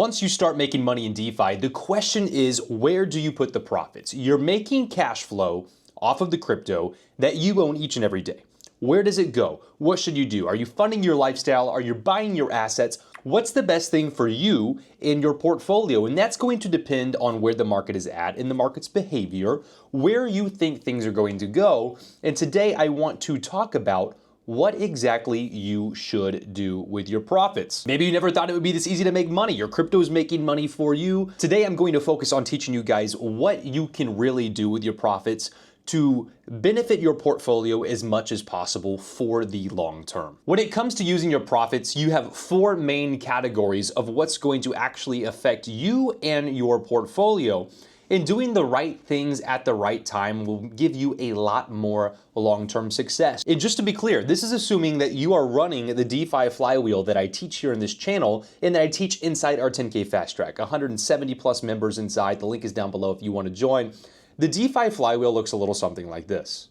Once you start making money in DeFi, the question is, where do you put the profits? You're making cash flow off of the crypto that you own each and every day. Where does it go? What should you do? Are you funding your lifestyle? Are you buying your assets? What's the best thing for you in your portfolio? And that's going to depend on where the market is at and the market's behavior, where you think things are going to go. And today I want to talk about what exactly you should do with your profits. Maybe you never thought it would be this easy to make money. Your crypto is making money for you. Today, I'm going to focus on teaching you guys what you can really do with your profits to benefit your portfolio as much as possible for the long term. When it comes to using your profits, you have four main categories of what's going to actually affect you and your portfolio. And doing the right things at the right time will give you a lot more long-term success. And just to be clear, this is assuming that you are running the DeFi flywheel that I teach here in this channel and that I teach inside our 10K Fast Track. 170 plus members inside. The link is down below if you want to join. The DeFi flywheel looks a little something like this.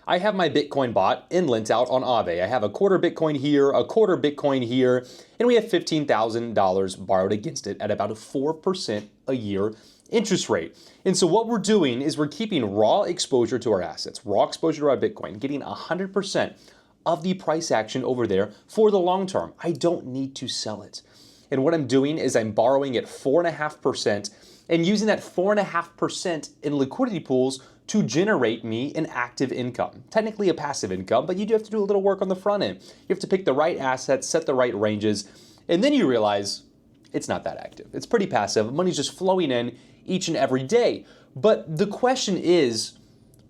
I have my Bitcoin bought and lent out on Aave. I have a quarter Bitcoin here, a quarter Bitcoin here, and we have $15,000 borrowed against it at about a 4% a year interest rate. And so what we're doing is we're keeping raw exposure to our assets, raw exposure to our Bitcoin, getting 100% of the price action over there for the long term. I don't need to sell it. And what I'm doing is I'm borrowing at 4.5% and using that 4.5% in liquidity pools to generate me an active income. Technically a passive income, but you do have to do a little work on the front end. You have to pick the right assets, set the right ranges, and then you realize it's not that active. It's pretty passive. Money's just flowing in each and every day. But the question is,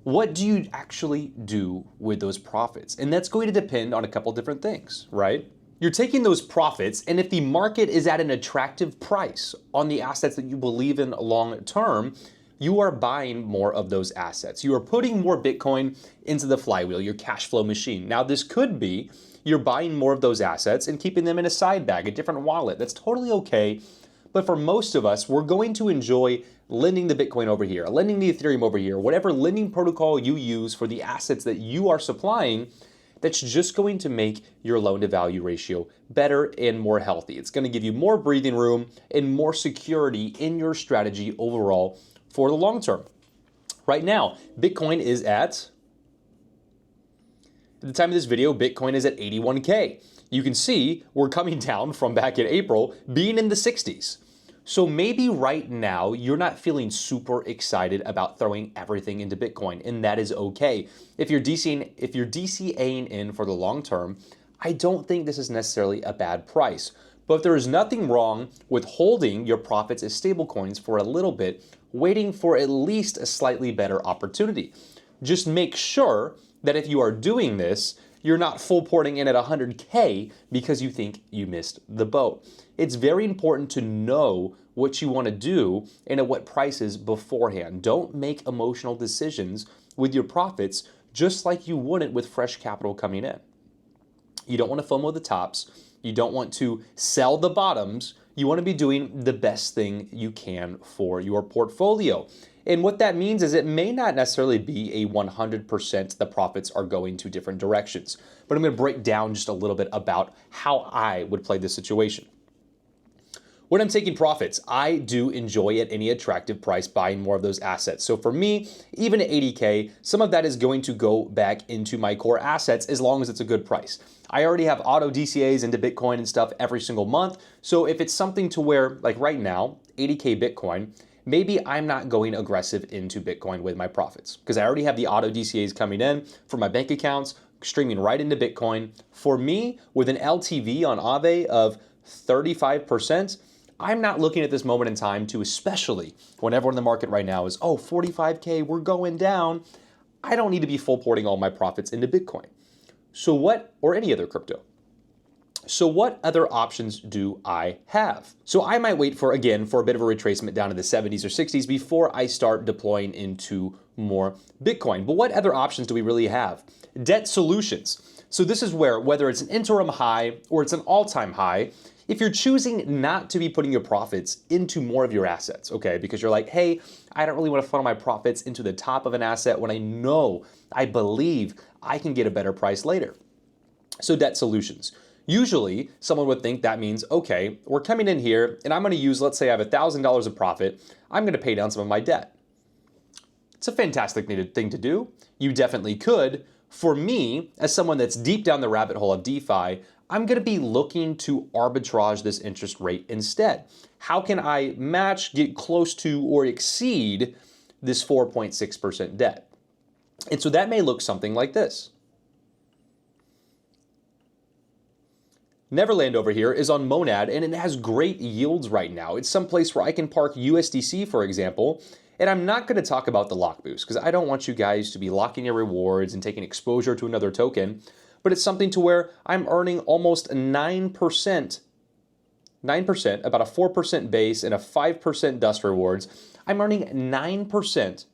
what do you actually do with those profits? And that's going to depend on a couple different things, right? You're taking those profits, and if the market is at an attractive price on the assets that you believe in long term, you are buying more of those assets. You are putting more Bitcoin into the flywheel, your cash flow machine. Now, this could be you're buying more of those assets and keeping them in a side bag, a different wallet. That's totally okay. But for most of us, we're going to enjoy lending the Bitcoin over here, lending the Ethereum over here, whatever lending protocol you use for the assets that you are supplying. That's just going to make your loan to value ratio better and more healthy. It's going to give you more breathing room and more security in your strategy overall for the long term. Right now, Bitcoin is at the time of this video, Bitcoin is at 81K. You can see we're coming down from back in April being in the 60s. So maybe right now you're not feeling super excited about throwing everything into Bitcoin, and that is okay. If you're DCAing in for the long term, I don't think this is necessarily a bad price. But there is nothing wrong with holding your profits as stablecoins for a little bit, waiting for at least a slightly better opportunity. Just make sure that if you are doing this, you're not full porting in at 100K because you think you missed the boat. It's very important to know what you want to do and at what prices beforehand. Don't make emotional decisions with your profits just like you wouldn't with fresh capital coming in. You don't want to FOMO the tops. You don't want to sell the bottoms. You want to be doing the best thing you can for your portfolio. And what that means is it may not necessarily be a 100% the profits are going to different directions. But I'm going to break down just a little bit about how I would play this situation. When I'm taking profits, I do enjoy at any attractive price buying more of those assets. So for me, even at 80K, some of that is going to go back into my core assets as long as it's a good price. I already have auto DCAs into Bitcoin and stuff every single month. So if it's something to where, like right now, 80K Bitcoin, maybe I'm not going aggressive into Bitcoin with my profits because I already have the auto DCAs coming in for my bank accounts, streaming right into Bitcoin. For me, with an LTV on Aave of 35%, I'm not looking at this moment in time to, especially when everyone in the market right now is, oh, 45K, we're going down. I don't need to be full porting all my profits into Bitcoin. So what, or any other crypto. So what other options do I have? So I might wait for a bit of a retracement down to the 70s or 60s before I start deploying into more Bitcoin. But what other options do we really have? Debt solutions. So this is where, whether it's an interim high or it's an all-time high, if you're choosing not to be putting your profits into more of your assets, okay, because you're like, hey, I don't really want to funnel my profits into the top of an asset when I believe I can get a better price later. So debt solutions. Usually, someone would think that means, okay, we're coming in here and I'm going to use, let's say I have $1,000 of profit, I'm going to pay down some of my debt. It's a fantastic thing to do. You definitely could. For me, as someone that's deep down the rabbit hole of DeFi, I'm going to be looking to arbitrage this interest rate instead. How can I match, get close to, or exceed this 4.6% debt? And so that may look something like this. Neverland over here is on Monad, and it has great yields right now. It's someplace where I can park USDC, for example, and I'm not going to talk about the lock boost because I don't want you guys to be locking your rewards and taking exposure to another token, but it's something to where I'm earning almost 9%, about a 4% base and a 5% dust rewards. I'm earning 9%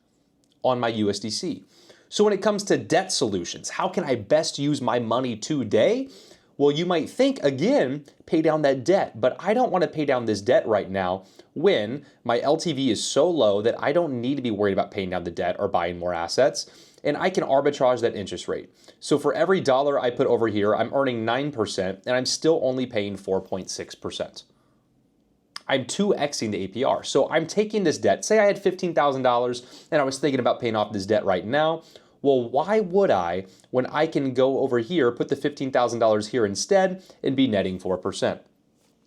on my USDC. So when it comes to debt solutions, how can I best use my money today? Well, you might think, again, pay down that debt, but I don't want to pay down this debt right now when my LTV is so low that I don't need to be worried about paying down the debt or buying more assets, and I can arbitrage that interest rate. So for every dollar I put over here, I'm earning 9%, and I'm still only paying 4.6%. I'm 2xing the APR. So I'm taking this debt. Say I had $15,000 and I was thinking about paying off this debt right now. Well, why would I when I can go over here, put the $15,000 here instead, and be netting 4%?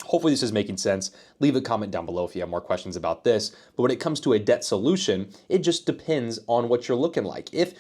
Hopefully this is making sense. Leave a comment down below if you have more questions about this. But when it comes to a debt solution, it just depends on what you're looking like. If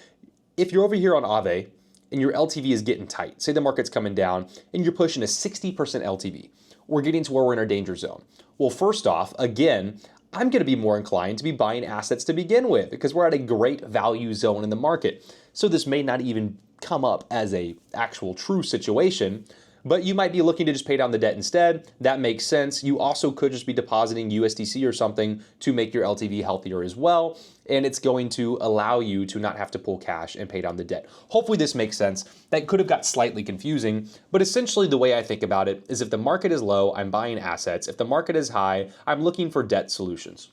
you're over here on Aave and your LTV is getting tight, say the market's coming down and you're pushing a 60% LTV, we're getting to where we're in our danger zone. Well, first off, again, I'm going to be more inclined to be buying assets to begin with because we're at a great value zone in the market. So this may not even come up as a actual true situation, but you might be looking to just pay down the debt instead. That makes sense. You also could just be depositing USDC or something to make your LTV healthier as well. And it's going to allow you to not have to pull cash and pay down the debt. Hopefully this makes sense. That could have got slightly confusing, but essentially the way I think about it is if the market is low, I'm buying assets. If the market is high, I'm looking for debt solutions.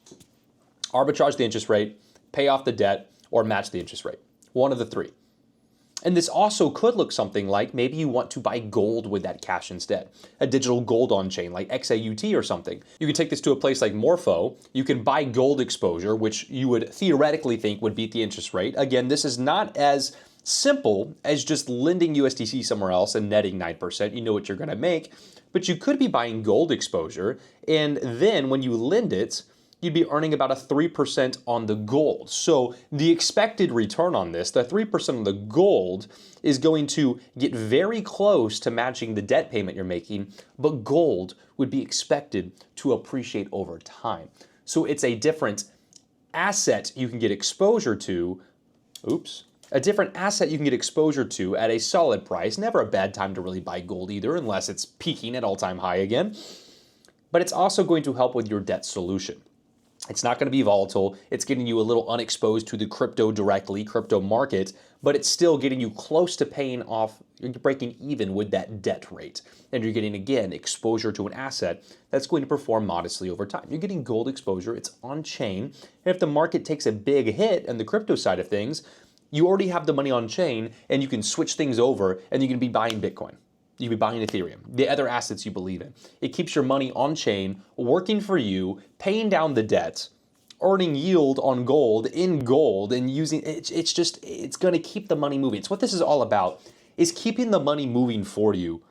Arbitrage the interest rate, pay off the debt, or match the interest rate. One of the three. And this also could look something like maybe you want to buy gold with that cash instead. A digital gold on chain like XAUT or something. You can take this to a place like Morpho. You can buy gold exposure, which you would theoretically think would beat the interest rate. Again, this is not as simple as just lending USDC somewhere else and netting 9%. You know what you're going to make. But you could be buying gold exposure, and then when you lend it, you'd be earning about a 3% on the gold. So the expected return on this, the 3% on the gold, is going to get very close to matching the debt payment you're making, but gold would be expected to appreciate over time. So it's a different asset you can get exposure to, a different asset you can get exposure to at a solid price. Never a bad time to really buy gold either, unless it's peaking at all-time high again. But it's also going to help with your debt solution. It's not going to be volatile. It's getting you a little unexposed to the crypto directly, crypto market, but it's still getting you close to paying off, you're breaking even with that debt rate. And you're getting, again, exposure to an asset that's going to perform modestly over time. You're getting gold exposure, it's on chain. And if the market takes a big hit on the crypto side of things, you already have the money on chain and you can switch things over and you can be buying Bitcoin. You can be buying Ethereum, the other assets you believe in. It keeps your money on chain, working for you, paying down the debt, earning yield on gold in gold, and using it's going to keep the money moving. It's what this is all about, is keeping the money moving for you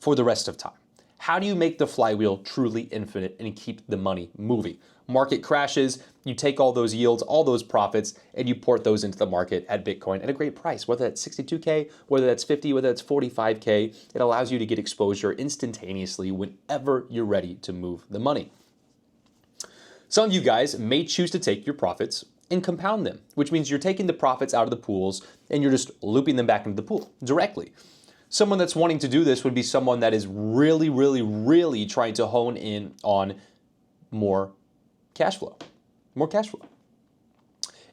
for the rest of time. How do you make the flywheel truly infinite and keep the money moving? Market crashes, you take all those yields, all those profits, and you port those into the market at Bitcoin at a great price, whether that's 62K, whether that's 50, whether that's 45K. It allows you to get exposure instantaneously whenever you're ready to move the money. Some of you guys may choose to take your profits and compound them, which means you're taking the profits out of the pools and you're just looping them back into the pool directly. Someone that's wanting to do this would be someone that is really, really, really trying to hone in on more cash flow.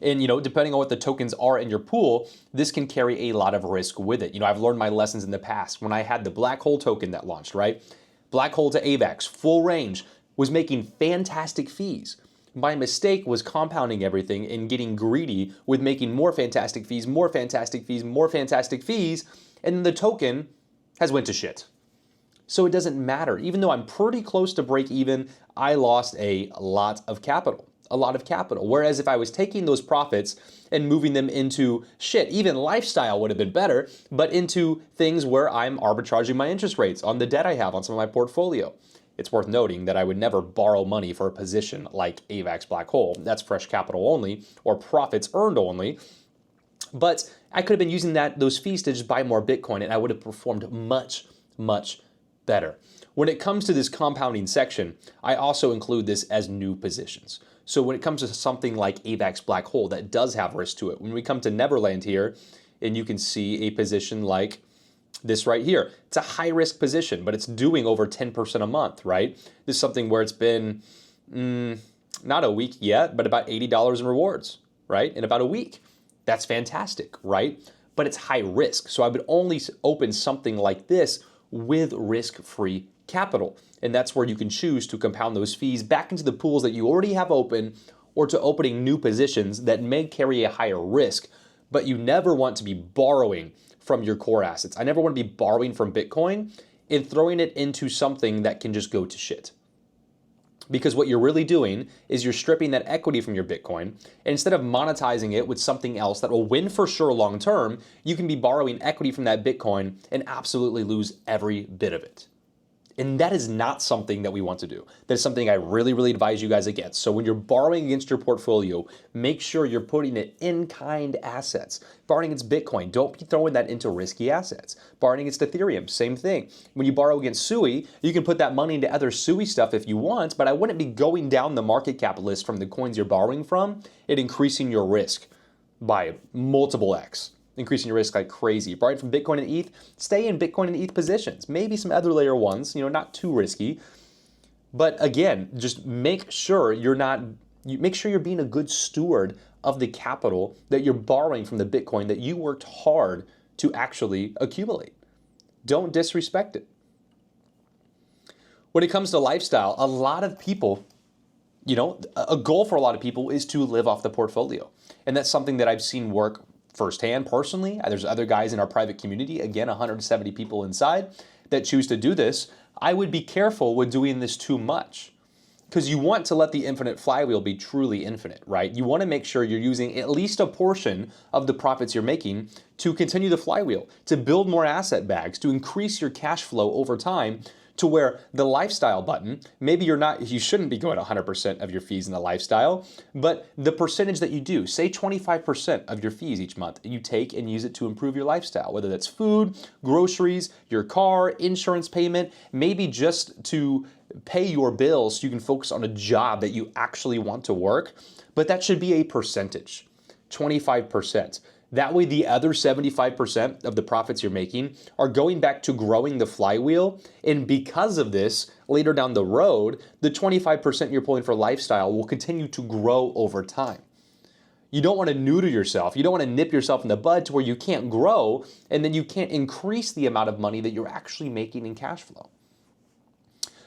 And, depending on what the tokens are in your pool, this can carry a lot of risk with it. I've learned my lessons in the past. When I had the Black Hole token that launched, right? Black Hole to AVAX, full range, was making fantastic fees. My mistake was compounding everything and getting greedy with making more fantastic fees, more fantastic fees, more fantastic fees, and the token has went to shit. So it doesn't matter. Even though I'm pretty close to break even, I lost a lot of capital. A lot of capital. Whereas if I was taking those profits and moving them into even lifestyle would have been better, but into things where I'm arbitraging my interest rates on the debt I have on some of my portfolio. It's worth noting that I would never borrow money for a position like AVAX Black Hole. That's fresh capital only or profits earned only. But I could have been using those fees to just buy more Bitcoin and I would have performed much, much better. When it comes to this compounding section, I also include this as new positions. So when it comes to something like AVAX Black Hole that does have risk to it, when we come to Neverland here, and you can see a position like this right here, it's a high risk position, but it's doing over 10% a month, right? This is something where it's been not a week yet, but about $80 in rewards, right? In about a week. That's fantastic, right? But it's high risk. So I would only open something like this with risk-free capital. And that's where you can choose to compound those fees back into the pools that you already have open or to opening new positions that may carry a higher risk, but you never want to be borrowing from your core assets. I never want to be borrowing from Bitcoin and throwing it into something that can just go to shit. Because what you're really doing is you're stripping that equity from your Bitcoin, and instead of monetizing it with something else that will win for sure long term, you can be borrowing equity from that Bitcoin and absolutely lose every bit of it. And that is not something that we want to do. That is something I really, really advise you guys against. So when you're borrowing against your portfolio, make sure you're putting it in kind assets. Borrowing against Bitcoin, don't be throwing that into risky assets. Borrowing against Ethereum, same thing. When you borrow against SUI, you can put that money into other SUI stuff if you want, but I wouldn't be going down the market cap list from the coins you're borrowing from and increasing your risk by multiple X. Increasing your risk like crazy. Borrowing from Bitcoin and ETH, stay in Bitcoin and ETH positions. Maybe some other layer ones, not too risky. But again, just make sure you're being a good steward of the capital that you're borrowing from the Bitcoin that you worked hard to actually accumulate. Don't disrespect it. When it comes to lifestyle, a lot of people, a goal for a lot of people is to live off the portfolio. And that's something that I've seen work firsthand personally. There's other guys in our private community, again, 170 people inside, that choose to do this. I would be careful with doing this too much because you want to let the infinite flywheel be truly infinite, right? You want to make sure you're using at least a portion of the profits you're making to continue the flywheel, to build more asset bags, to increase your cash flow over time, to where the lifestyle button, maybe you shouldn't be going 100% of your fees in the lifestyle, but the percentage that you do, say 25% of your fees each month, you take and use it to improve your lifestyle, whether that's food, groceries, your car, insurance payment, maybe just to pay your bills so you can focus on a job that you actually want to work, but that should be a percentage, 25%. That way the other 75% of the profits you're making are going back to growing the flywheel. And because of this, later down the road, the 25% you're pulling for lifestyle will continue to grow over time. You don't want to neuter yourself. You don't want to nip yourself in the bud to where you can't grow and then you can't increase the amount of money that you're actually making in cash flow.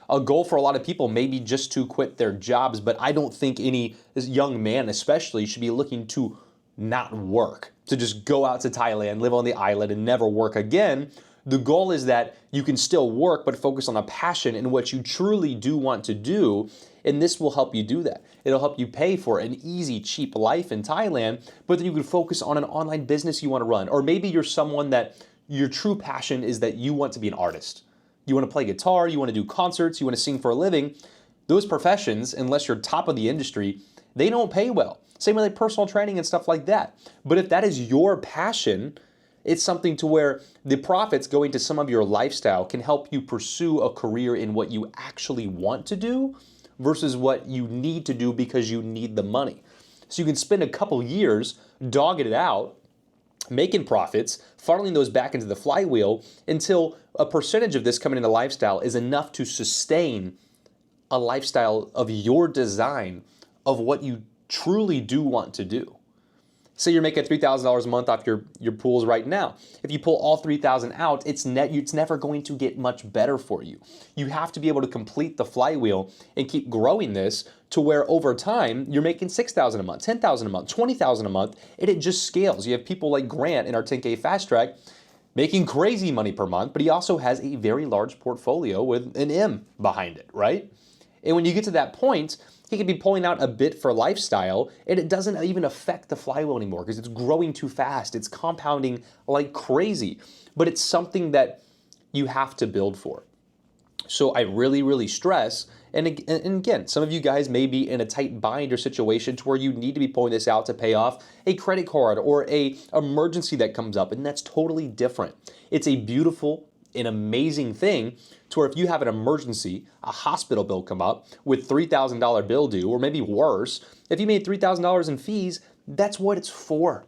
A goal for a lot of people may be just to quit their jobs, but I don't think any young man especially should be looking to not work, to just go out to Thailand, live on the island, and never work again. The goal is that you can still work, but focus on a passion in what you truly do want to do, and this will help you do that. It'll help you pay for an easy, cheap life in Thailand, but then you can focus on an online business you want to run. Or maybe you're someone that your true passion is that you want to be an artist. You want to play guitar, you want to do concerts, you want to sing for a living. Those professions, unless you're top of the industry, they don't pay well. Same with like personal training and stuff like that. But if that is your passion, it's something to where the profits going to some of your lifestyle can help you pursue a career in what you actually want to do versus what you need to do because you need the money. So you can spend a couple years dogging it out, making profits, funneling those back into the flywheel until a percentage of this coming into lifestyle is enough to sustain a lifestyle of your design of what you truly do want to do. Say you're making $3,000 a month off your pools right now. If you pull all $3,000 out, it's never going to get much better for you. You have to be able to complete the flywheel and keep growing this to where over time you're making $6,000 a month, $10,000 a month, $20,000 a month, and it just scales. You have people like Grant in our 10K Fast Track making crazy money per month, but he also has a very large portfolio with an M behind it, right? And when you get to that point, he could be pulling out a bit for lifestyle, and it doesn't even affect the flywheel anymore because it's growing too fast. It's compounding like crazy, but it's something that you have to build for. So I really, really stress, and again, some of you guys may be in a tight bind or situation to where you need to be pulling this out to pay off a credit card or a emergency that comes up, and that's totally different. It's a beautiful, an amazing thing to where if you have an emergency, a hospital bill come up with $3,000 bill due, or maybe worse, if you made $3,000 in fees, that's what it's for,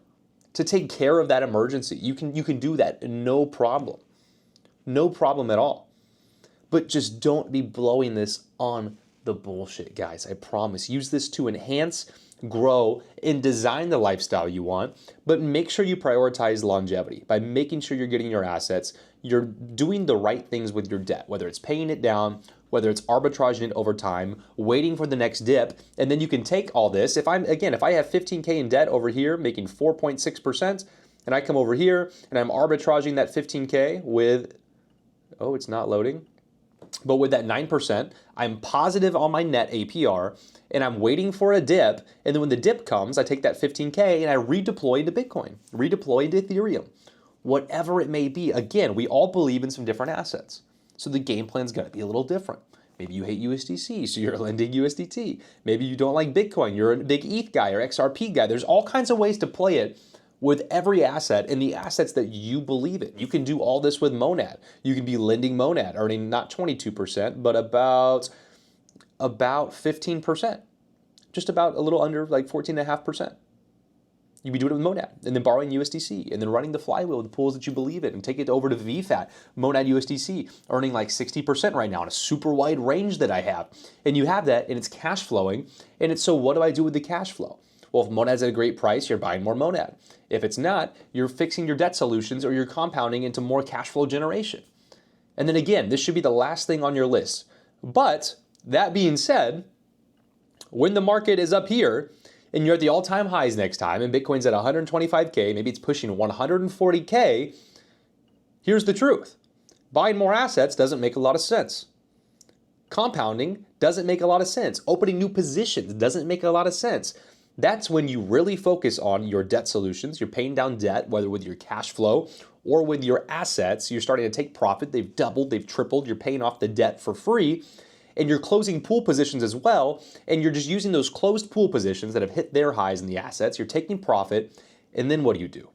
to take care of that emergency. You can do that, no problem. No problem at all. But just don't be blowing this on the bullshit, guys. I promise. Use this to enhance, grow, and design the lifestyle you want, but make sure you prioritize longevity by making sure you're getting your assets, you're doing the right things with your debt, whether it's paying it down, whether it's arbitraging it over time, waiting for the next dip, and then you can take all this. If I have 15K in debt over here, making 4.6%, and I come over here and I'm arbitraging that 15K with, oh, it's not loading. But with that 9%, I'm positive on my net APR, and I'm waiting for a dip, and then when the dip comes, I take that 15K and I redeploy into Bitcoin, redeploy into Ethereum, whatever it may be. Again, we all believe in some different assets, so the game plan's gonna be a little different. Maybe you hate USDC, so you're lending USDT. Maybe you don't like Bitcoin, you're a big ETH guy or XRP guy. There's all kinds of ways to play it with every asset and the assets that you believe in. You can do all this with Monad. You can be lending Monad, earning not 22%, but about 15%. Just about a little under like 14.5%. You'd be doing it with Monad and then borrowing USDC and then running the flywheel with the pools that you believe in and take it over to VFAT, Monad USDC, earning like 60% right now in a super wide range that I have. And you have that and it's cash flowing. And it's, so what do I do with the cash flow? Well, if Monad's at a great price, you're buying more Monad. If it's not, you're fixing your debt solutions or you're compounding into more cash flow generation. And then again, this should be the last thing on your list. But that being said, when the market is up here and you're at the all-time highs next time and Bitcoin's at 125K, maybe it's pushing 140K, here's the truth. Buying more assets doesn't make a lot of sense. Compounding doesn't make a lot of sense. Opening new positions doesn't make a lot of sense. That's when you really focus on your debt solutions. You're paying down debt, whether with your cash flow or with your assets. You're starting to take profit. They've doubled, they've tripled. You're paying off the debt for free. And you're closing pool positions as well. And you're just using those closed pool positions that have hit their highs in the assets. You're taking profit. And then what do?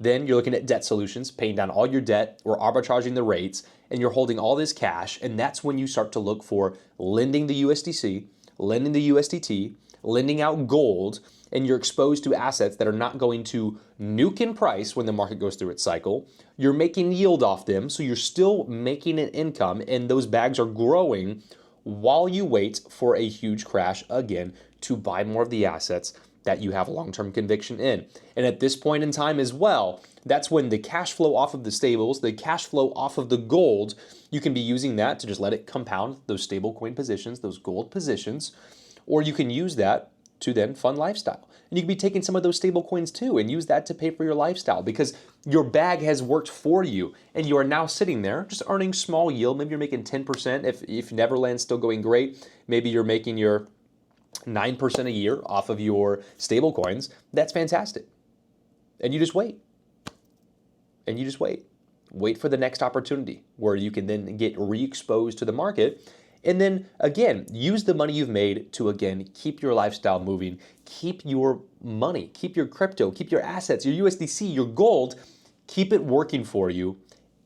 Then you're looking at debt solutions, paying down all your debt or arbitraging the rates. And you're holding all this cash. And that's when you start to look for lending the USDC, lending the USDT, lending out gold, and you're exposed to assets that are not going to nuke in price when the market goes through its cycle. You're making yield off them, so you're still making an income, and those bags are growing while you wait for a huge crash again to buy more of the assets that you have long-term conviction in. And at this point in time as well, that's when the cash flow off of the stables, the cash flow off of the gold, you can be using that to just let it compound those stable coin positions, those gold positions, or you can use that to then fund lifestyle. And you can be taking some of those stable coins too and use that to pay for your lifestyle because your bag has worked for you and you are now sitting there just earning small yield. Maybe you're making 10% if Neverland's still going great. Maybe you're making your 9% a year off of your stable coins. That's fantastic. And you just wait. And you just wait. Wait for the next opportunity where you can then get re-exposed to the market. And then again, use the money you've made to again, keep your lifestyle moving, keep your money, keep your crypto, keep your assets, your USDC, your gold, keep it working for you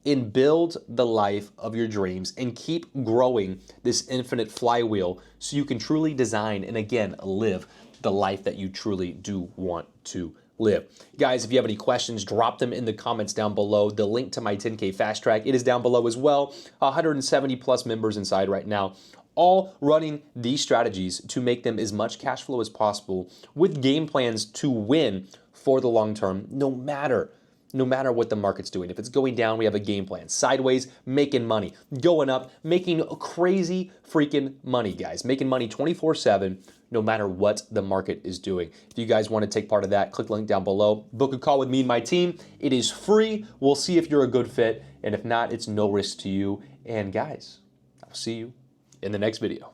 and build the life of your dreams and keep growing this infinite flywheel so you can truly design and again, live the life that you truly do want to live. Guys, if you have any questions, drop them in the comments down below. The link to my 10K Fast Track, it is down below as well. 170 plus members inside right now, all running these strategies to make them as much cash flow as possible with game plans to win for the long term, no matter no matter what the market's doing. If it's going down, we have a game plan. Sideways, making money. Going up, making crazy freaking money, guys. Making money 24/7, no matter what the market is doing. If you guys want to take part of that, click the link down below. Book a call with me and my team. It is free. We'll see if you're a good fit. And if not, it's no risk to you. And guys, I'll see you in the next video.